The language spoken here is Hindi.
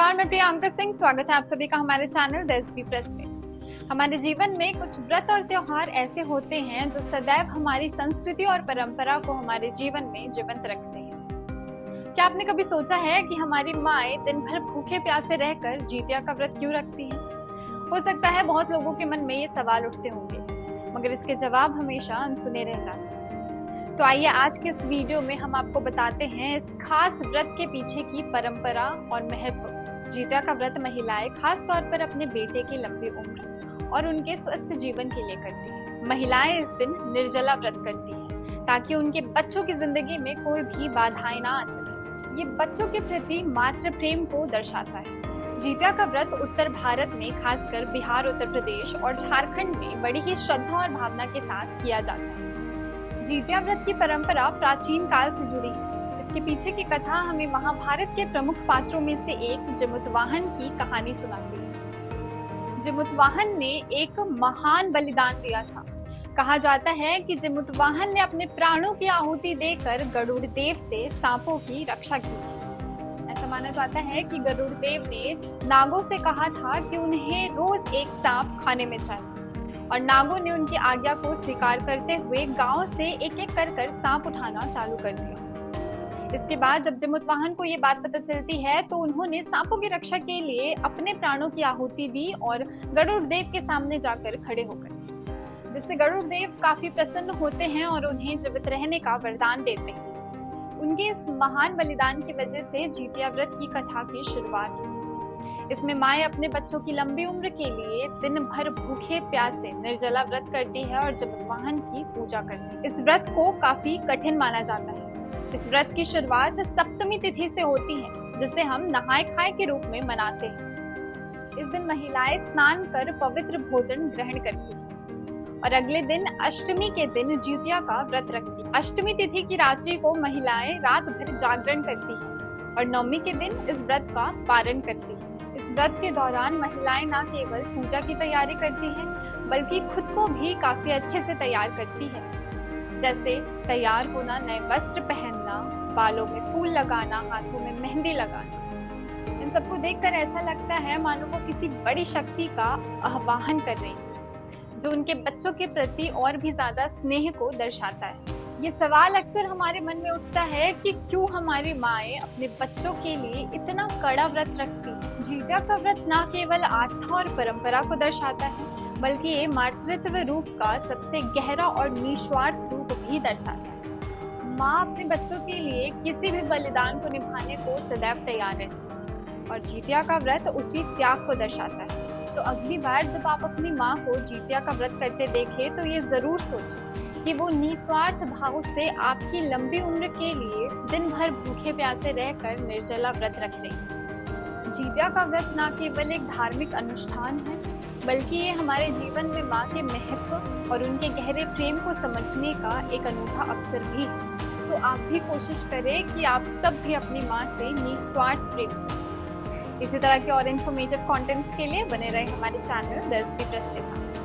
नमस्कार, मैं प्रियंका सिंह। स्वागत है आप सभी का हमारे चैनल द एसबी प्रेस में। हमारे जीवन में कुछ व्रत और त्योहार ऐसे होते हैं जो सदैव हमारी संस्कृति और परंपरा को हमारे जीवन में जीवंत रखते हैं। क्या आपने कभी सोचा है कि हमारी माएं दिन भर भूखे प्यासे रहकर जितिया का व्रत क्यों रखती हैं? हो सकता है बहुत लोगों के मन में ये सवाल उठते होंगे, मगर इसके जवाब हमेशा अनसुने रह जाते हैं। तो आइए आज के इस वीडियो में हम आपको बताते हैं इस खास व्रत के पीछे की परंपरा और महत्व। जितिया का व्रत महिलाएं खास तौर पर अपने बेटे की लंबी उम्र और उनके स्वस्थ जीवन के लिए करती हैं। महिलाएं इस दिन निर्जला व्रत करती हैं ताकि उनके बच्चों की जिंदगी में कोई भी बाधाएं ना आ सके। ये बच्चों के प्रति मातृ प्रेम को दर्शाता है। जितिया का व्रत उत्तर भारत में खासकर बिहार, उत्तर प्रदेश और झारखंड में बड़ी ही श्रद्धा और भावना के साथ किया जाता है। जितिया व्रत की परंपरा प्राचीन काल से जुड़ी है। इसके पीछे की कथा हमें महाभारत के प्रमुख पात्रों में से एक जमुतवाहन की कहानी सुनाती है। जमुतवाहन ने एक महान बलिदान दिया था। कहा जाता है कि जमुतवाहन ने अपने प्राणों की आहुति देकर गरुड़ देव से सांपों की रक्षा की थी। ऐसा माना जाता है कि गरुड़ देव ने नागों से कहा था कि उन्हें रोज एक सांप खाने में चाहिए, और नागों ने उनकी आज्ञा को स्वीकार करते हुए गांव से एक एक कर सांप उठाना चालू कर दिया। इसके बाद जब जमुतवाहन को ये बात पता चलती है तो उन्होंने सांपों की रक्षा के लिए अपने प्राणों की आहुति दी और गरुड़ देव के सामने जाकर खड़े हो गए, जिससे गरुड़ देव काफी प्रसन्न होते हैं और उन्हें जीवित रहने का वरदान देते हैं। उनके इस महान बलिदान की वजह से जितिया व्रत की कथा की शुरुआत हुई। इसमें माएं अपने बच्चों की लंबी उम्र के लिए दिन भर भूखे प्यासे निर्जला व्रत करती है और जमुतवाहन की पूजा करती है। इस व्रत को काफी कठिन माना जाता है। इस व्रत की शुरुआत सप्तमी तिथि से होती है, जिसे हम नहाय खाए के रूप में मनाते हैं। इस दिन महिलाएं स्नान कर पवित्र भोजन ग्रहण करती हैं और अगले दिन अष्टमी के दिन जितिया का व्रत रखती है। अष्टमी तिथि की रात्रि को महिलाएं रात भर जागरण करती हैं और नवमी के दिन इस व्रत का पारण करती है। इस व्रत के दौरान महिलाएं न केवल पूजा की तैयारी करती हैं, बल्कि खुद को भी काफी अच्छे से तैयार करती है, जैसे तैयार होना, नए वस्त्र पहनना, बालों में फूल लगाना, हाथों में मेहंदी लगाना। इन सबको देखकर ऐसा लगता है मानो वो किसी बड़ी शक्ति का आह्वान कर रही है, जो उनके बच्चों के प्रति और भी ज्यादा स्नेह को दर्शाता है। ये सवाल अक्सर हमारे मन में उठता है कि क्यों हमारी माएं अपने बच्चों के लिए इतना कड़ा व्रत रखती हैं। जितिया का व्रत न केवल आस्था और परंपरा को दर्शाता है, बल्कि ये मातृत्व रूप का सबसे गहरा और निस्वार्थ रूप भी दर्शाता है। माँ अपने बच्चों के लिए किसी भी बलिदान को निभाने को सदैव तैयार रहती है, और जितिया का व्रत उसी त्याग को दर्शाता है। तो अगली बार जब आप अपनी माँ को जितिया का व्रत करते देखें तो ये जरूर सोचें कि वो निस्वार्थ भाव से आपकी लंबी उम्र के लिए दिन भर भूखे प्यासे रहकर निर्जला व्रत रख रही है। जितिया का व्रत न केवल एक धार्मिक अनुष्ठान है, बल्कि ये हमारे जीवन में माँ के महत्व और उनके गहरे प्रेम को समझने का एक अनूठा अवसर भी है। तो आप भी कोशिश करें कि आप सब भी अपनी माँ से निस्वार्थ प्रेम करें। इसी तरह के और इन्फॉर्मेटिव कंटेंट्स के लिए बने रहे हमारे चैनल द एसबी प्रेस के साथ।